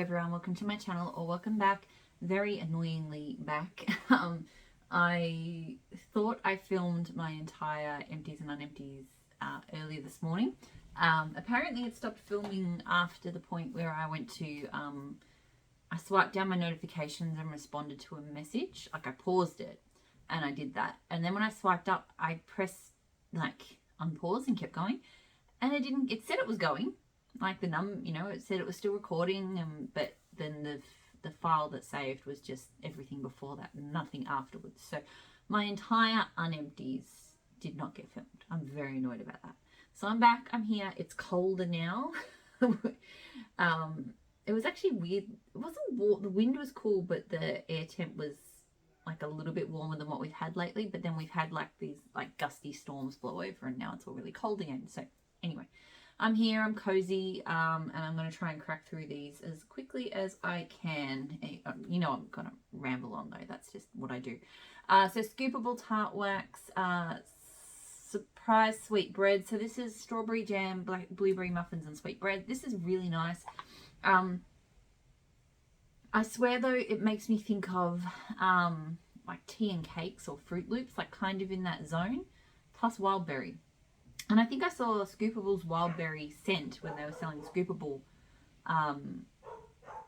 everyone, welcome to my channel, or welcome back, very annoyingly back. I thought I filmed my entire empties and unempties earlier this morning. Apparently it stopped filming after the point where I went to, I swiped down my notifications and responded to a message. Like I paused it and I did that. And then when I swiped up, I pressed like unpause and kept going. And it said it was going. Like it said it was still recording, but then the file that saved was just everything before that, nothing afterwards. So my entire unempties did not get filmed. I'm very annoyed about that. So I'm back, I'm here, it's colder now. It was actually weird. It wasn't warm, the wind was cool, but the air temp was like a little bit warmer than what we've had lately. But then we've had like these like gusty storms blow over, and now it's all really cold again. So anyway, I'm here, I'm cozy, and I'm going to try and crack through these as quickly as I can. You know I'm going to ramble on though, that's just what I do. So Scoopable Tart Wax, Surprise Sweet Bread. So this is strawberry jam, blueberry muffins and sweet bread. This is really nice. I swear though, it makes me think of like tea and cakes or Fruit Loops, like kind of in that zone, plus wild berry. And I think I saw Scoopable's wild berry scent when they were selling Scoopable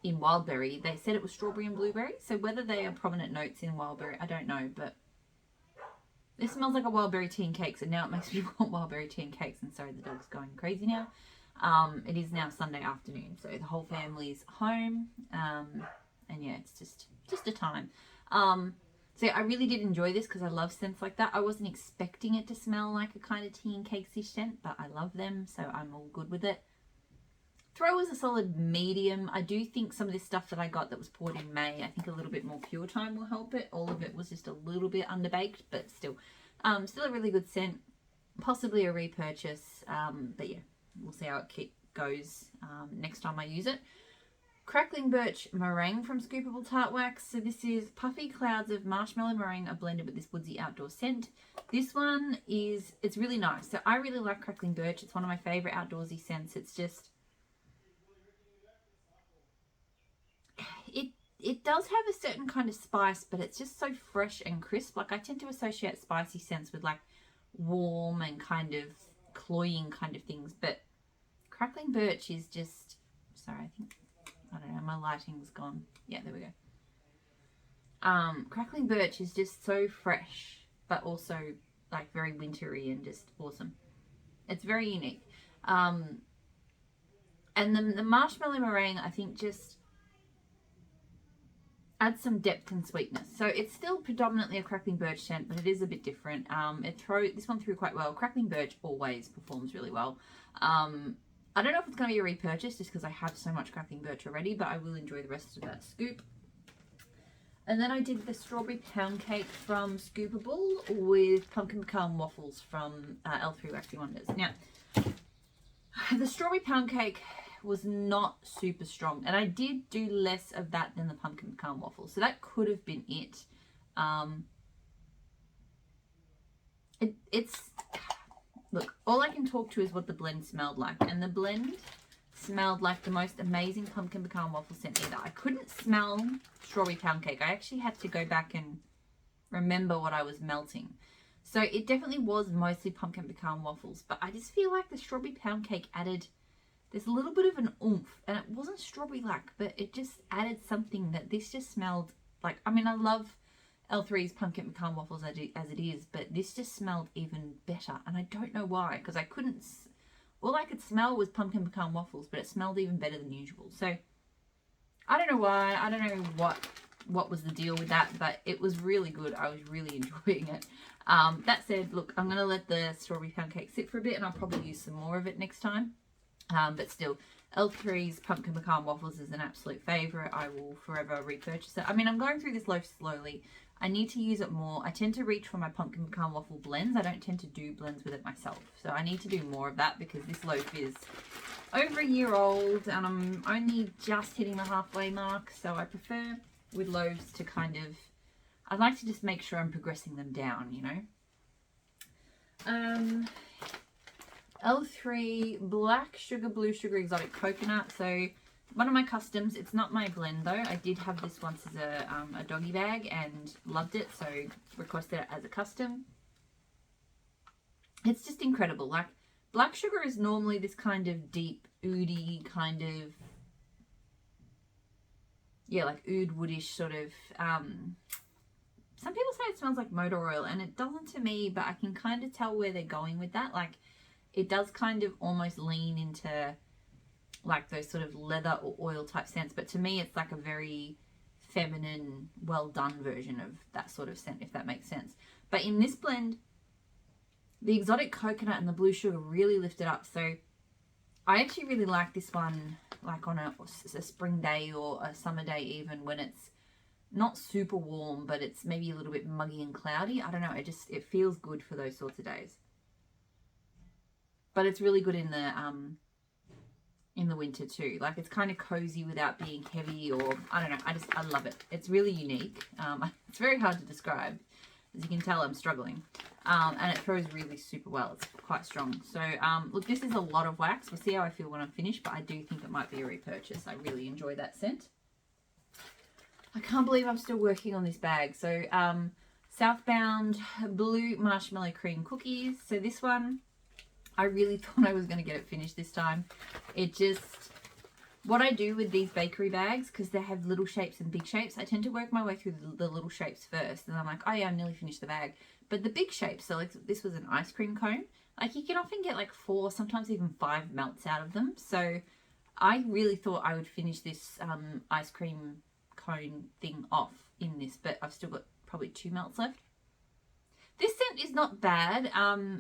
in wild berry. They said it was strawberry and blueberry. So whether they are prominent notes in wild berry, I don't know. But it smells like a wild berry tea and cakes. And now it makes me want wild berry tea and cakes. And sorry, the dog's going crazy now. It is now Sunday afternoon. So the whole family's home. And yeah, it's just a time. So I really did enjoy this because I love scents like that. I wasn't expecting it to smell like a kind of tea and cakesy scent, but I love them, so I'm all good with it. Throw was a solid medium. I do think some of this stuff that I got that was poured in May, I think a little bit more pure time will help it. All of it was just a little bit underbaked, but still a really good scent. Possibly a repurchase, but yeah, we'll see how it goes next time I use it. Crackling Birch Meringue from Scoopable Tart Wax. So this is puffy clouds of marshmallow meringue are blended with this woodsy outdoor scent. This one it's really nice. So I really like Crackling Birch. It's one of my favorite outdoorsy scents. It's just, it does have a certain kind of spice, but it's just so fresh and crisp. Like I tend to associate spicy scents with like warm and kind of cloying kind of things, but Crackling Birch is just, sorry, I don't know, my lighting's gone. Yeah, there we go. Crackling Birch is just so fresh, but also like very wintry and just awesome. It's very unique. And the marshmallow meringue, I think, just adds some depth and sweetness. So it's still predominantly a Crackling Birch scent, but it is a bit different. This one through quite well. Crackling Birch always performs really well. I don't know if it's going to be a repurchase just because I have so much Crackling Birch already, but I will enjoy the rest of that scoop. And then I did the strawberry pound cake from Scoopable with pumpkin pecan waffles from L3 Waxy Wonders. Now, the strawberry pound cake was not super strong, and I did do less of that than the pumpkin pecan waffles, so that could have been it. Look, all I can talk to is what the blend smelled like. And the blend smelled like the most amazing pumpkin pecan waffle scent either. I couldn't smell strawberry pound cake. I actually had to go back and remember what I was melting. So it definitely was mostly pumpkin pecan waffles. But I just feel like the strawberry pound cake added this little bit of an oomph. And it wasn't strawberry-like, but it just added something that this just smelled like. I mean, I love L3's pumpkin pecan waffles as it is, but this just smelled even better, and I don't know why, because all I could smell was pumpkin pecan waffles, but it smelled even better than usual. So I don't know why, I don't know what was the deal with that, but it was really good. I was really enjoying it. That said, look, I'm going to let the strawberry pound cake sit for a bit, and I'll probably use some more of it next time. But still, L3's pumpkin pecan waffles is an absolute favorite. I will forever repurchase it. I mean, I'm going through this loaf slowly. I need to use it more. I tend to reach for my pumpkin pecan waffle blends. I don't tend to do blends with it myself. So I need to do more of that because this loaf is over a year old and I'm only just hitting the halfway mark. So I prefer with loaves to kind of, I like to just make sure I'm progressing them down, you know. L3 Black Sugar Blue Sugar Exotic Coconut. So one of my customs. It's not my blend though. I did have this once as a doggy bag and loved it, so requested it as a custom. It's just incredible. Like, black sugar is normally this kind of deep, oody kind of, yeah, like oud woodish sort of, some people say it smells like motor oil, and it doesn't to me, but I can kind of tell where they're going with that. Like, it does kind of almost lean into like those sort of leather or oil type scents, but to me it's like a very feminine, well done version of that sort of scent, if that makes sense. But in this blend, the exotic coconut and the blue sugar really lift it up. So I actually really like this one, like on a spring day or a summer day, even when it's not super warm, but it's maybe a little bit muggy and cloudy. I don't know, it feels good for those sorts of days. But it's really good in the winter too. Like, it's kind of cozy without being heavy, or I don't know, I love it. It's really unique. It's very hard to describe. As you can tell, I'm struggling. And it throws really super well. It's quite strong. So look, this is a lot of wax. We'll see how I feel when I'm finished, but I do think it might be a repurchase. I really enjoy that scent. I can't believe I'm still working on this bag. So Southbound Blue Marshmallow Cream Cookies. So this one, I really thought I was going to get it finished this time. It just, what I do with these bakery bags, because they have little shapes and big shapes, I tend to work my way through the little shapes first. And I'm like, oh yeah, I'm nearly finished the bag. But the big shapes, so like this was an ice cream cone. Like, you can often get like 4, sometimes even 5 melts out of them. So I really thought I would finish this ice cream cone thing off in this, but I've still got probably 2 melts left. This scent is not bad.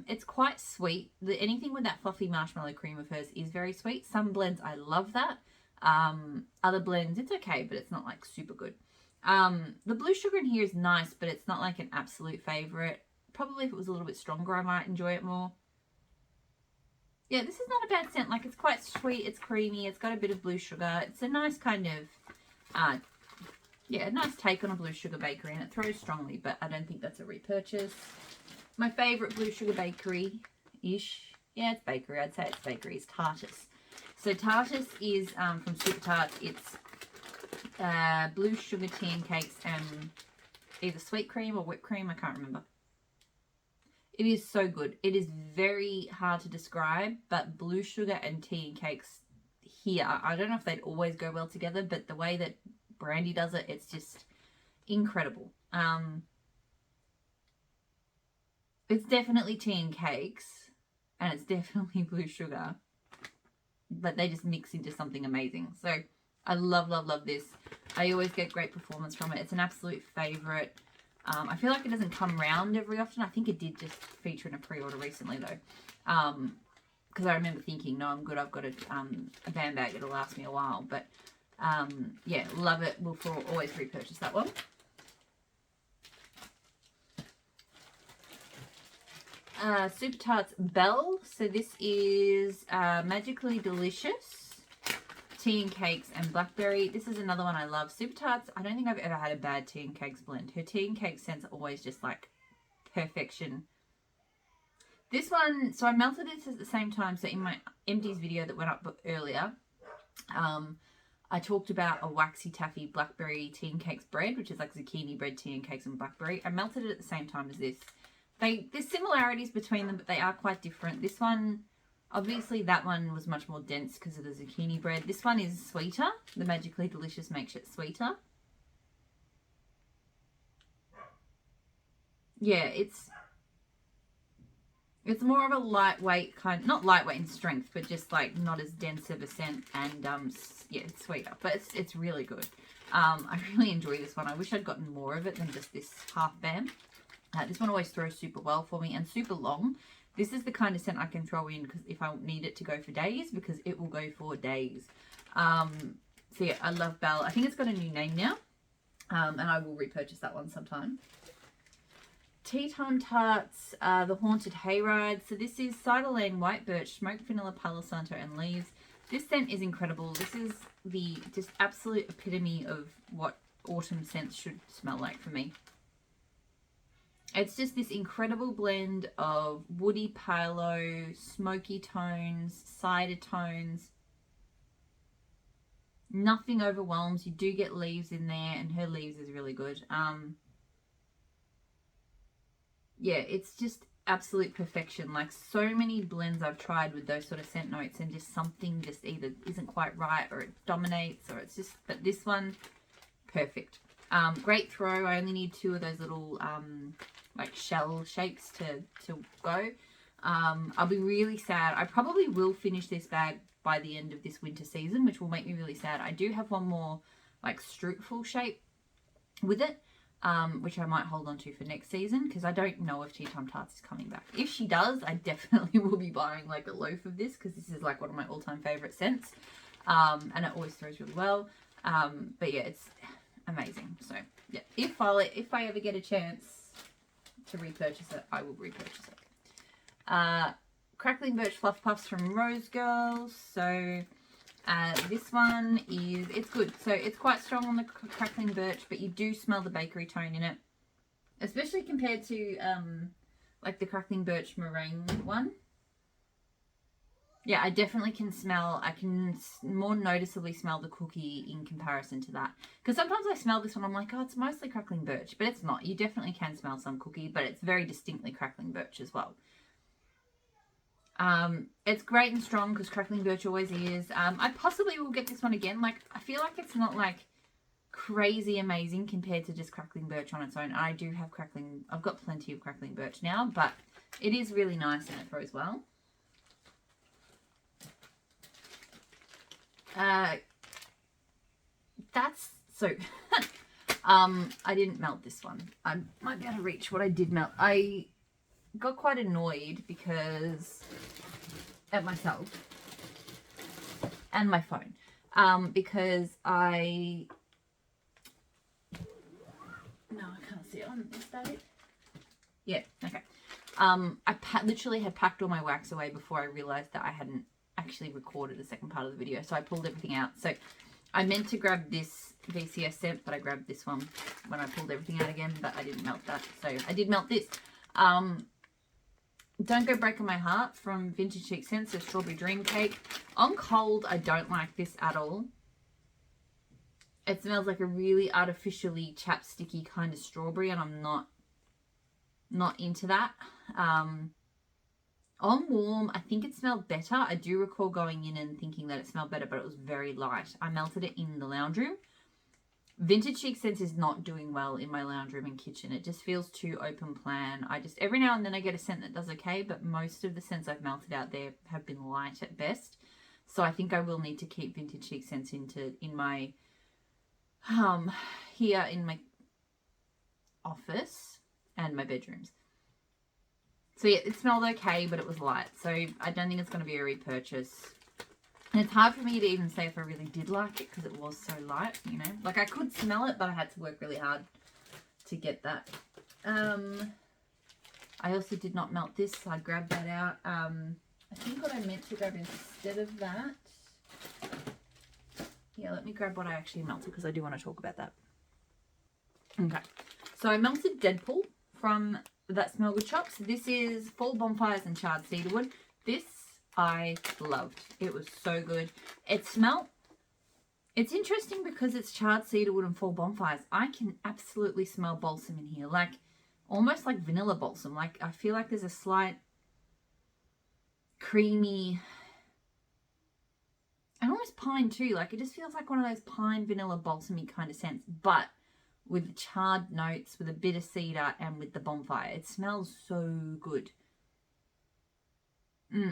It's quite sweet. Anything with that fluffy marshmallow cream of hers is very sweet. Some blends, I love that. Other blends, it's okay, but it's not like super good. The blue sugar in here is nice, but it's not like an absolute favorite. Probably if it was a little bit stronger, I might enjoy it more. Yeah, this is not a bad scent. Like, it's quite sweet, it's creamy, it's got a bit of blue sugar. It's a nice kind of, yeah, a nice take on a blue sugar bakery, and it throws strongly, but I don't think that's a repurchase. My favourite blue sugar bakery-ish, yeah, it's bakery, I'd say it's bakery, is Tartus. So Tartus is from Super Tarts. It's blue sugar tea and cakes and either sweet cream or whipped cream, I can't remember. It is so good. It is very hard to describe, but blue sugar and tea and cakes here, I don't know if they'd always go well together, but the way that Brandy does it, it's just incredible. It's definitely tea and cakes, and it's definitely blue sugar, but they just mix into something amazing. So I love, love, love this. I always get great performance from it. It's an absolute favorite. I feel like it doesn't come round every often. I think it did just feature in a pre-order recently though, because I remember thinking, no, I'm good, I've got a band bag, it'll last me a while. But yeah, love it. We'll always repurchase that one. Super Tarts Belle. So this is Magically Delicious tea and cakes and blackberry. This is another one I love. Super Tarts, I don't think I've ever had a bad tea and cakes blend. Her tea and cake scents are always just like perfection. This one, so I melted this at the same time. So in my empties video that went up earlier, I talked about a waxy taffy blackberry tea and cakes bread, which is like zucchini bread, tea and cakes and blackberry. I melted it at the same time as this. There's similarities between them, but they are quite different. This one, obviously that one was much more dense because of the zucchini bread. This one is sweeter. The Magically Delicious makes it sweeter. Yeah, it's more of a lightweight kind, not lightweight in strength, but just like not as dense of a scent, and yeah, it's sweeter, but it's really good. I really enjoy this one. I wish I'd gotten more of it than just this half bam. This one always throws super well for me and super long. This is the kind of scent I can throw in because if I need it to go for days, because it will go for days. So yeah, I love Belle. I think it's got a new name now, and I will repurchase that one sometime. Teton Tarts, The Haunted Hayride. So this is Cider Lane White Birch, Smoked Vanilla Palo Santo and Leaves. This scent is incredible. This is the just absolute epitome of what autumn scents should smell like for me. It's just this incredible blend of woody palo, smoky tones, cider tones. Nothing overwhelms. You do get leaves in there, and her leaves is really good. Yeah, it's just absolute perfection. Like, so many blends I've tried with those sort of scent notes, and just something just either isn't quite right, or it dominates, or it's just, but this one, perfect. Great throw. I only need 2 of those little like shell shapes to go. I'll be really sad. I probably will finish this bag by the end of this winter season, which will make me really sad. I do have one more like struteful shape with it, which I might hold on to for next season, because I don't know if Tea Time Tarts is coming back. If she does, I definitely will be buying like a loaf of this, because this is like one of my all-time favorite scents, and it always throws really well. But yeah, it's amazing. So yeah, if I ever get a chance to repurchase it, I will repurchase it. Crackling Birch Fluff Puffs from Rose Girls. So this one is, it's good. So it's quite strong on the crackling birch, but you do smell the bakery tone in it, especially compared to like the crackling birch meringue one. Yeah, I definitely can smell, I can more noticeably smell the cookie in comparison to that. Because sometimes I smell this one, I'm like, oh, it's mostly crackling birch, but it's not. You definitely can smell some cookie, but it's very distinctly crackling birch as well. It's great and strong, because crackling birch always is. I possibly will get this one again. Like, I feel like it's not like crazy amazing compared to just crackling birch on its own. I do have crackling, I've got plenty of crackling birch now, but it is really nice and it throws well. That's so I didn't melt this one. I might be able to reach what I did melt. I got quite annoyed because at myself and my phone, because I can't see it on this day. Yeah, okay. I literally had packed all my wax away before I realized that I hadn't actually recorded the second part of the video, so I pulled everything out. So I meant to grab this VCS scent, but I grabbed this one when I pulled everything out again, but I didn't melt that, so I did melt this. Don't Go Breaking My Heart from Vintage Chic Scents, the Strawberry Dream Cake. On cold, I don't like this at all. It smells like a really artificially chapsticky kind of strawberry, and I'm not into that. On warm, I think it smelled better. I do recall going in and thinking that it smelled better, but it was very light. I melted it in the lounge room. Vintage Chic Scents is not doing well in my lounge room and kitchen. It just feels too open plan. Every now and then I get a scent that does okay, but most of the scents I've melted out there have been light at best. So I think I will need to keep Vintage Chic Scents in my here in my office and my bedrooms. So yeah, it smelled okay, but it was light. So I don't think it's going to be a repurchase. And it's hard for me to even say if I really did like it, because it was so light, you know. Like, I could smell it, but I had to work really hard to get that. I also did not melt this, so I grabbed that out. I think what I meant to grab instead of that... Yeah, let me grab what I actually melted, because I do want to talk about that. Okay. So I melted Deadpool from That Smell Good shop. So this is Fall Bonfires and Charred Cedarwood. This I loved. It was so good. It's interesting because it's charred cedarwood and fall bonfires. I can absolutely smell balsam in here, like almost like vanilla balsam. Like, I feel like there's a slight creamy and almost pine too. Like, it just feels like one of those pine vanilla balsamy kind of scents, but with charred notes, with a bit of cedar, and with the bonfire. It smells so good.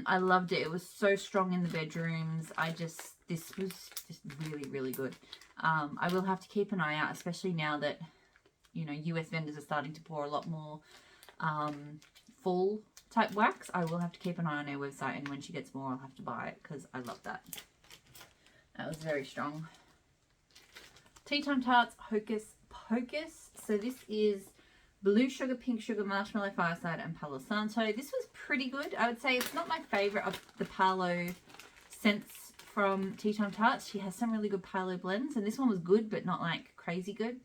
I loved it. It was so strong in the bedrooms. This was just really, really good. I will have to keep an eye out, especially now that, you know, US vendors are starting to pour a lot more full type wax. I will have to keep an eye on their website, and when she gets more, I'll have to buy it, because I love that. That was very strong. Tea Time Tarts Hocus Pocus. So this is Blue Sugar, Pink Sugar, Marshmallow, Fireside, and Palo Santo. This was pretty good. I would say it's not my favourite of the Palo scents from Tea Time Tarts. She has some really good Palo blends, and this one was good, but not like crazy good.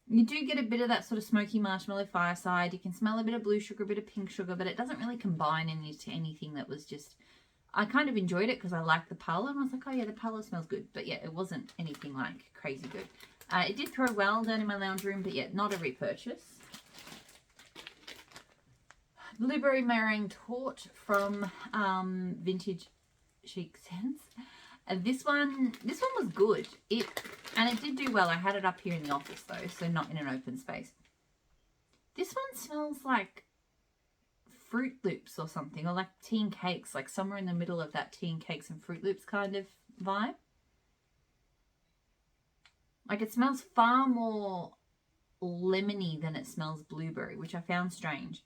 You do get a bit of that sort of smoky marshmallow fireside. You can smell a bit of blue sugar, a bit of pink sugar, but it doesn't really combine into anything that was just I kind of enjoyed it because I liked the parlour, and I was like, oh yeah, the parlour smells good. But yeah, it wasn't anything like crazy good. It did throw well down in my lounge room, but yeah, not a repurchase. Blueberry meringue torte from Vintage Chic Scents. This one was good. It did do well. I had it up here in the office though, so not in an open space. This one smells like Fruit Loops or something, or like tea and cakes, like somewhere in the middle of that tea and cakes and Fruit Loops kind of vibe. Like it smells far more lemony than it smells blueberry, which I found strange.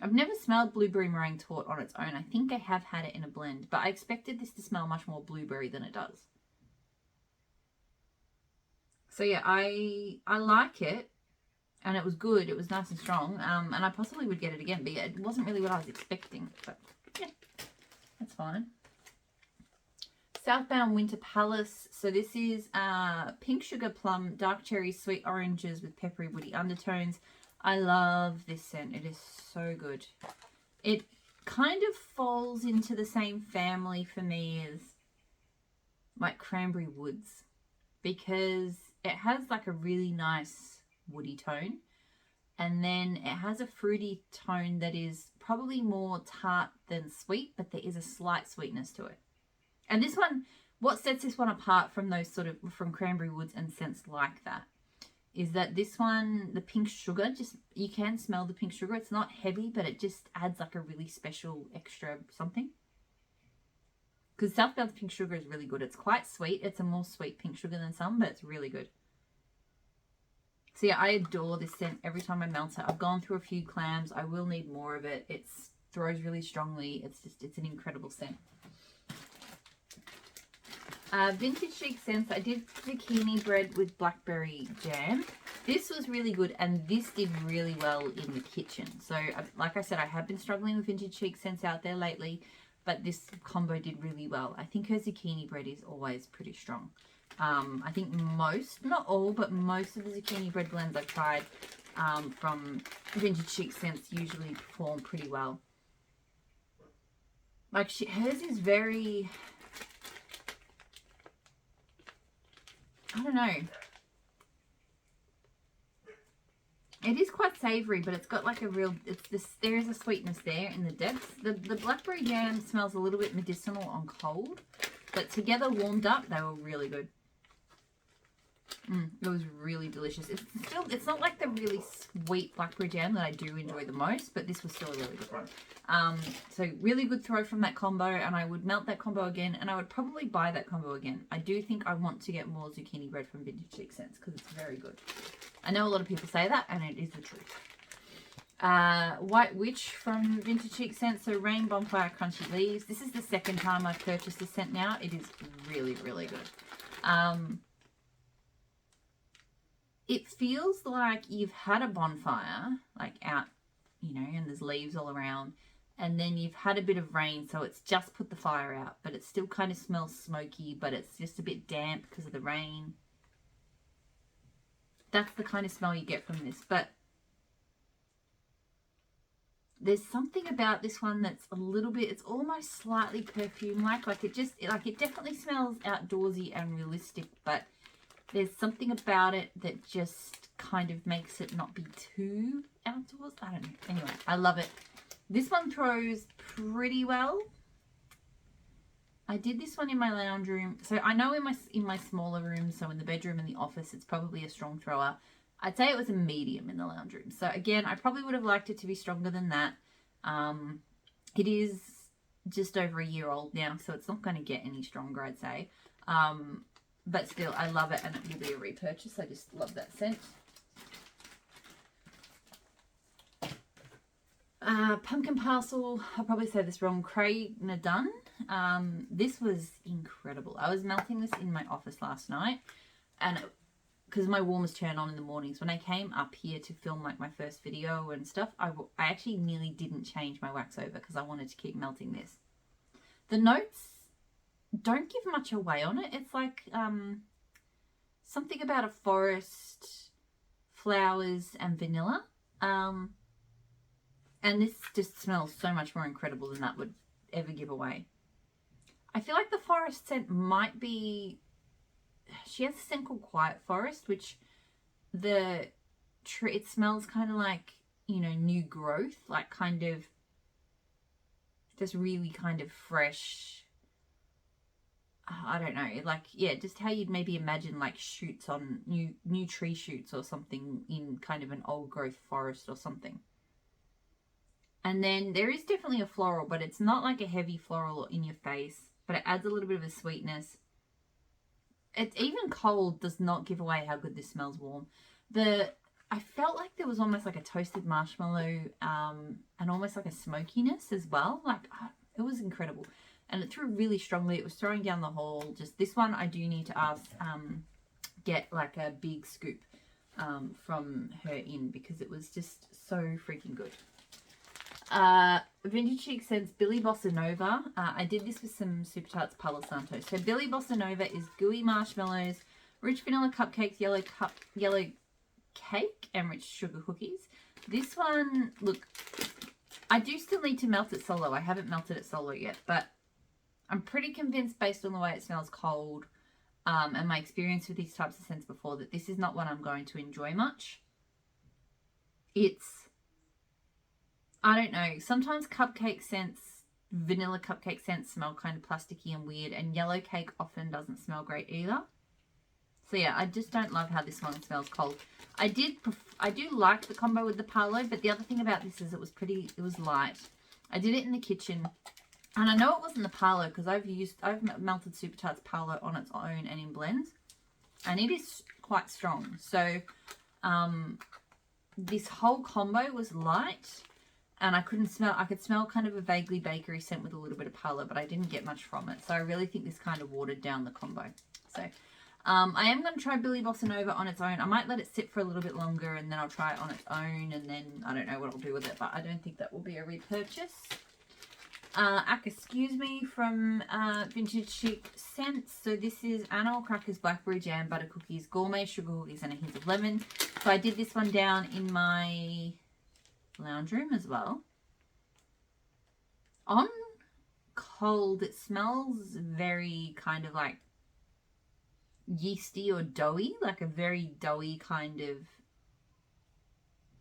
I've never smelled blueberry meringue torte on its own. I think I have had it in a blend, but I expected this to smell much more blueberry than it does. So yeah, I like it, and it was good. It was nice and strong, and I possibly would get it again, but yeah, it wasn't really what I was expecting, but yeah, that's fine. Southbound Winter Palace. So this is pink sugar plum, dark cherry, sweet oranges with peppery woody undertones. I love this scent. It is so good. It kind of falls into the same family for me as like Cranberry Woods, because it has like a really nice woody tone, and then it has a fruity tone that is probably more tart than sweet, but there is a slight sweetness to it. And this one, what sets this one apart from those sort of, from Cranberry Woods and scents like that, is that this one, the pink sugar, just, you can smell the pink sugar. It's not heavy, but it just adds like a really special extra something. Because Southbound's pink sugar is really good. It's quite sweet. It's a more sweet pink sugar than some, but it's really good. So yeah, I adore this scent every time I melt it. I've gone through a few clams. I will need more of it. It throws really strongly. It's an incredible scent. Vintage Chic Scents. I did zucchini bread with blackberry jam. This was really good, and this did really well in the kitchen. So like I said, I have been struggling with Vintage Chic Scents out there lately, but this combo did really well. I think her zucchini bread is always pretty strong. I think most, not all, but most of the zucchini bread blends I've tried from Vintage Chic Scents usually perform pretty well. Like hers is very, I don't know. It is quite savoury, but it's got like a real, there is a sweetness there in the depths. The blackberry jam smells a little bit medicinal on cold, but together warmed up, they were really good. It was really delicious. It's not like the really sweet blackberry jam that I do enjoy the most, but this was still a really good one. So really good throw from that combo, and I would melt that combo again, and I would probably buy that combo again. I do think I want to get more zucchini bread from Vintage Chic Scents because it's very good. I know a lot of people say that, and it is the truth. White Witch from Vintage Chic Scents. So Rain Bonfire Crunchy Leaves. This is the second time I've purchased this scent now. It is really, really good. It feels like you've had a bonfire, like out, you know, and there's leaves all around, and then you've had a bit of rain, so it's just put the fire out, but it still kind of smells smoky, but it's just a bit damp because of the rain. That's the kind of smell you get from this, but there's something about this one that's a little bit, it's almost slightly perfume-like, like it definitely smells outdoorsy and realistic, but there's something about it that just kind of makes it not be too outdoors. I don't know. Anyway, I love it. This one throws pretty well. I did this one in my lounge room. So I know in my smaller rooms, so in the bedroom and the office, it's probably a strong thrower. I'd say it was a medium in the lounge room. So again, I probably would have liked it to be stronger than that. It is just over a year old now, so it's not going to get any stronger, I'd say. But still, I love it, and it will be a repurchase. I just love that scent. Pumpkin Parcel, I'll probably say this wrong, Cray Nadun. This was incredible. I was melting this in my office last night, and because my warmers turn on in the mornings, when I came up here to film like my first video and stuff, I actually nearly didn't change my wax over because I wanted to keep melting this. The notes don't give much away on it. It's like something about a forest, flowers, and vanilla. And this just smells so much more incredible than that would ever give away. I feel like the forest scent might be, she has a scent called Quiet Forest, which the tree, it smells kind of like, you know, new growth, like kind of just really kind of fresh. I don't know, like, yeah, just how you'd maybe imagine like shoots on new tree shoots or something in kind of an old growth forest or something. And then there is definitely a floral, but it's not like a heavy floral in your face, but it adds a little bit of a sweetness. It's even cold does not give away how good this smells warm. I felt like there was almost like a toasted marshmallow and almost like a smokiness as well. Like, it was incredible. And it threw really strongly. It was throwing down the hall. Just this one, I do need to ask, get like a big scoop from her in, because it was just so freaking good. Vintage Chic sends Billy Bossa Nova. I did this with some Super Tarts Palo Santo. So Billy Bossa Nova is gooey marshmallows, rich vanilla cupcakes, yellow cake, and rich sugar cookies. This one, look, I do still need to melt it solo. I haven't melted it solo yet, but I'm pretty convinced based on the way it smells cold and my experience with these types of scents before, that this is not one I'm going to enjoy much. It's, I don't know, sometimes cupcake scents, vanilla cupcake scents smell kind of plasticky and weird, and yellow cake often doesn't smell great either. So yeah, I just don't love how this one smells cold. I do like the combo with the Palo, but the other thing about this is it was light. I did it in the kitchen, and I know it wasn't the Palo because I've melted Super Tarts Palo on its own and in blends, and it is quite strong. So this whole combo was light, and I could smell kind of a vaguely bakery scent with a little bit of Palo, but I didn't get much from it. So I really think this kind of watered down the combo. So I am going to try Billy Bossa Nova on its own. I might let it sit for a little bit longer, and then I'll try it on its own, and then I don't know what I'll do with it, but I don't think that will be a repurchase. Excuse me from Vintage Chic Scents. So this is Animal Crackers, Blackberry Jam, Butter Cookies, Gourmet Sugar Cookies, and a hint of lemon. So I did this one down in my lounge room as well. On cold, it smells very kind of like yeasty or doughy, like a very doughy kind of,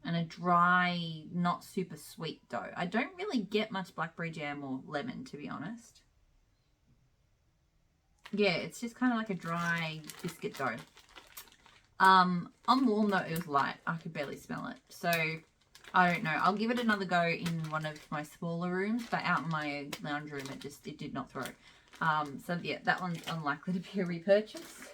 and a dry, not super sweet dough. I don't really get much blackberry jam or lemon, to be honest. Yeah, it's just kind of like a dry biscuit dough. On warm though, it was light. I could barely smell it. So I don't know. I'll give it another go in one of my smaller rooms, but out in my lounge room, it did not throw. So yeah, that one's unlikely to be a repurchase.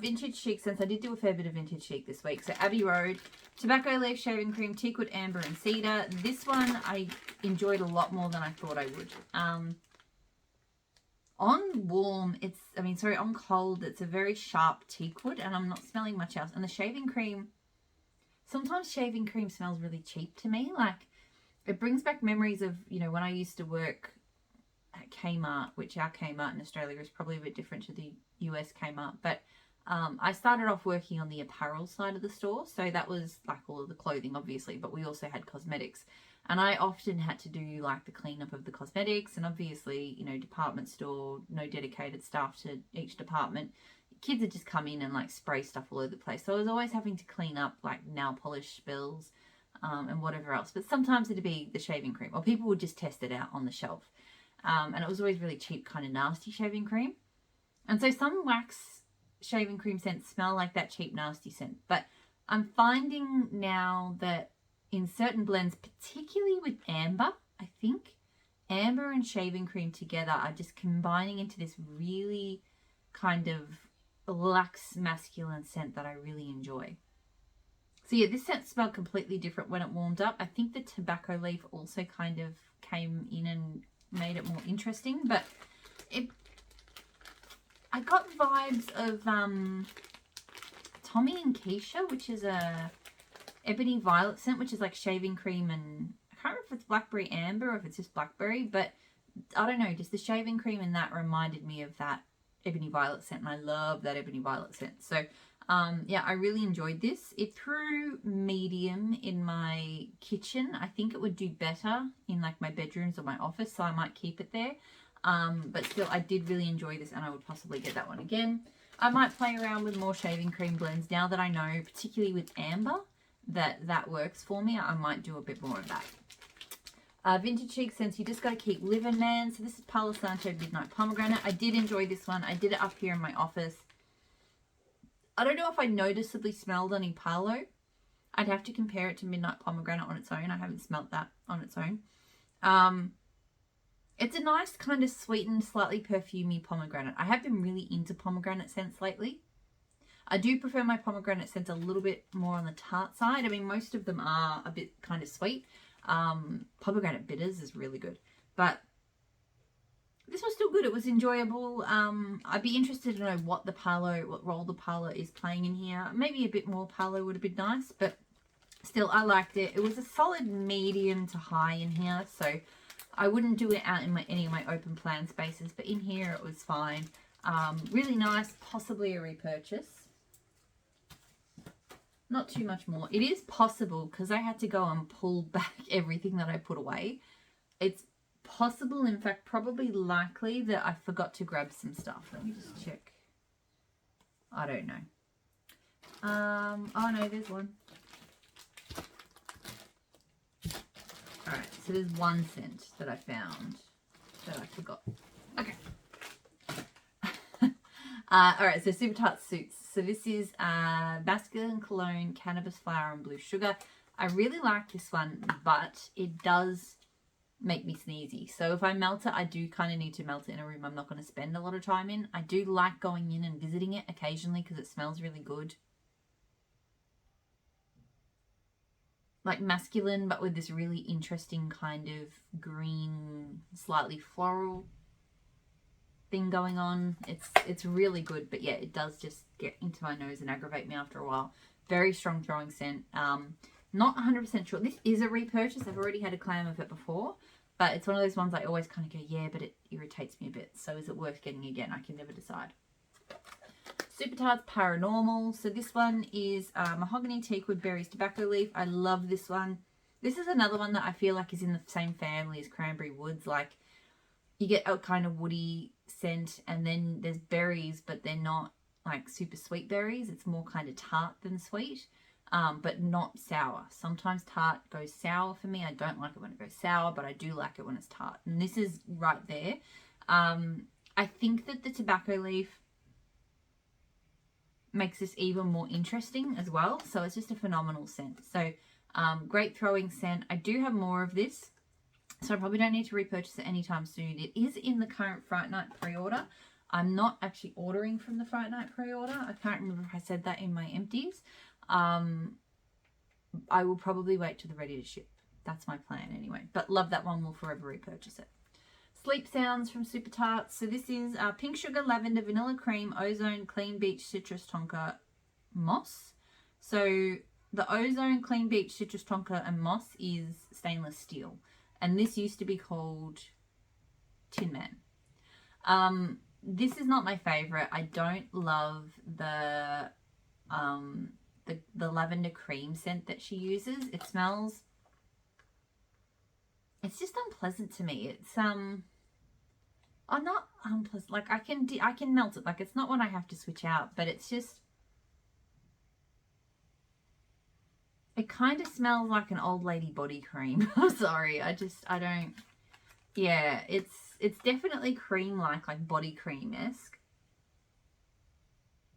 Vintage Chic Scents. I did do a fair bit of Vintage Chic this week. So Abbey Road, Tobacco Leaf Shaving Cream, Teakwood, Amber, and Cedar. This one I enjoyed a lot more than I thought I would. On warm, on cold, it's a very sharp teakwood, and I'm not smelling much else. And the shaving cream, sometimes shaving cream smells really cheap to me. Like, it brings back memories of, you know, when I used to work at Kmart, which our Kmart in Australia is probably a bit different to the US Kmart, but I started off working on the apparel side of the store, so that was like all of the clothing, obviously, but we also had cosmetics, and I often had to do like the cleanup of the cosmetics, and obviously, you know, department store, no dedicated staff to each department. Kids would just come in and like spray stuff all over the place, so I was always having to clean up like nail polish spills and whatever else, but sometimes it'd be the shaving cream, or people would just test it out on the shelf, and it was always really cheap, kind of nasty shaving cream. And so some wax shaving cream scents smell like that cheap, nasty scent. But I'm finding now that in certain blends, particularly with amber, I think, amber and shaving cream together are just combining into this really kind of lax masculine scent that I really enjoy. So yeah, this scent smelled completely different when it warmed up. I think the tobacco leaf also kind of came in and made it more interesting, but I got vibes of Tommy and Keisha, which is a ebony violet scent, which is like shaving cream, and I can't remember if it's blackberry amber or if it's just blackberry, but I don't know, just the shaving cream in that reminded me of that ebony violet scent, and I love that ebony violet scent. So yeah, I really enjoyed this. It threw medium in my kitchen. I think it would do better in like my bedrooms or my office, so I might keep it there. But still, I did really enjoy this, and I would possibly get that one again. I might play around with more shaving cream blends now that I know, particularly with amber, that works for me. I might do a bit more of that. Vintage Chic Scents, you just got to keep living, man. So this is Palo Santo Midnight Pomegranate. I did enjoy this one. I did it up here in my office. I don't know if I noticeably smelled any Palo. I'd have to compare it to Midnight Pomegranate on its own. I haven't smelled that on its own. It's a nice kind of sweetened, slightly perfumey pomegranate. I have been really into pomegranate scents lately. I do prefer my pomegranate scents a little bit more on the tart side. I mean, most of them are a bit kind of sweet. Pomegranate bitters is really good. But this was still good. It was enjoyable. I'd be interested to know what role the Palo is playing in here. Maybe a bit more Palo would have been nice, but still, I liked it. It was a solid medium to high in here, so I wouldn't do it out in any of my open plan spaces, but in here it was fine. Really nice, possibly a repurchase. Not too much more. It is possible, because I had to go and pull back everything that I put away. It's possible, in fact, probably likely that I forgot to grab some stuff. Let me just check. I don't know. Oh no, there's one. Alright, so there's one scent that I found that I forgot. Okay. Alright, so Super Tart Suits. So this is Masculine Cologne, Cannabis Flower and Blue Sugar. I really like this one, but it does make me sneezy. So if I melt it, I do kind of need to melt it in a room I'm not going to spend a lot of time in. I do like going in and visiting it occasionally because it smells really good. Like masculine, but with this really interesting kind of green, slightly floral thing going on. It's really good, but yeah, it does just get into my nose and aggravate me after a while. Very strong throwing scent. Not 100% sure. This is a repurchase. I've already had a clam of it before, but it's one of those ones I always kind of go, yeah, but it irritates me a bit. So is it worth getting again? I can never decide. Super Tarts Paranormal. So this one is Mahogany, Teakwood, Berries, Tobacco Leaf. I love this one. This is another one that I feel like is in the same family as Cranberry Woods. Like, you get a kind of woody scent, and then there's berries, but they're not like super sweet berries. It's more kind of tart than sweet, but not sour. Sometimes tart goes sour for me. I don't like it when it goes sour, but I do like it when it's tart. And this is right there. I think that the tobacco leaf makes this even more interesting as well. So it's just a phenomenal scent. So great throwing scent. I do have more of this, so I probably don't need to repurchase it anytime soon. It is in the current Fright Night pre-order. I'm not actually ordering from the Fright Night pre-order. I can't remember if I said that in my empties. I will probably wait till they're ready to ship. That's my plan anyway. But love that one. Will forever repurchase it. Sleep Sounds from Super Tarts. So this is Pink Sugar, Lavender, Vanilla Cream, Ozone, Clean Beach, Citrus Tonka, Moss. So the Ozone, Clean Beach, Citrus Tonka and Moss is stainless steel. And this used to be called Tin Man. This is not my favorite. I don't love the lavender cream scent that she uses. It smells, it's just unpleasant to me. It's not unpleasant. Like I can melt it. Like it's not one I have to switch out, but it's just, it kind of smells like an old lady body cream. I'm sorry. I don't. Yeah, it's definitely cream-like body cream-esque.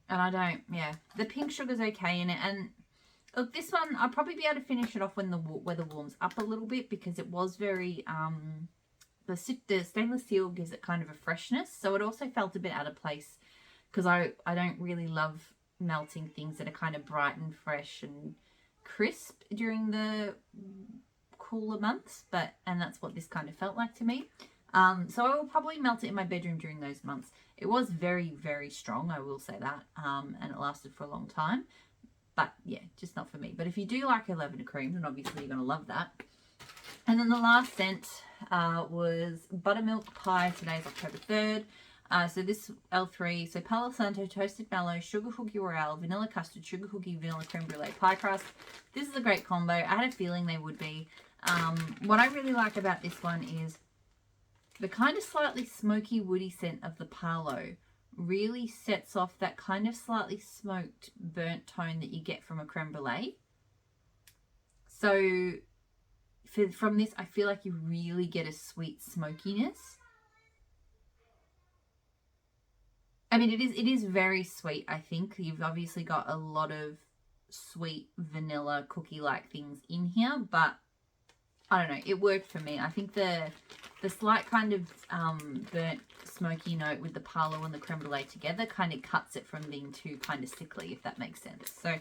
And I don't, yeah. The pink sugar's okay in it. And look, this one, I'll probably be able to finish it off when the weather warms up a little bit, because it was very, the stainless steel gives it kind of a freshness. So it also felt a bit out of place, because I don't really love melting things that are kind of bright and fresh and crisp during the cooler months, and that's what this kind of felt like to me. So I will probably melt it in my bedroom during those months. It was very, very strong, I will say that, and it lasted for a long time, but yeah, just not for me. But if you do like a lavender cream, then obviously you're going to love that. And then the last scent was Buttermilk Pie. Today's October 3rd. So this L3, so Palo Santo, Toasted Mallow, Sugar Cookie Royale, Vanilla Custard, Sugar Cookie, Vanilla Creme Brulee Pie Crust. This is a great combo. I had a feeling they would be. What I really like about this one is The kind of slightly smoky woody scent of the Parlo really sets off that kind of slightly smoked burnt tone that you get from a creme brulee. So from this, I feel like you really get a sweet smokiness. I mean, it is very sweet, I think. You've obviously got a lot of sweet vanilla cookie-like things in here, but I don't know, it worked for me. I think the slight kind of burnt smoky note with the Parlo and the creme brulee together kind of cuts it from being too kind of sickly, if that makes sense. So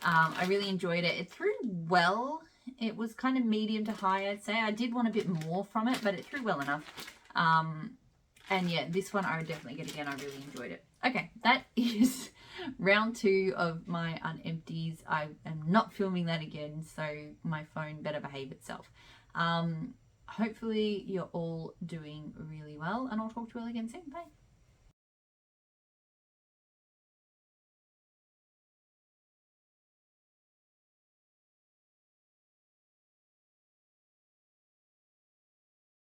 I really enjoyed it. It threw well. It was kind of medium to high, I'd say. I did want a bit more from it, but it threw well enough. And yeah, this one I would definitely get again. I really enjoyed it. Okay, that is round 2 of my Unempties. I am not filming that again, so my phone better behave itself. Hopefully you're all doing really well, and I'll talk to you all again soon. Bye.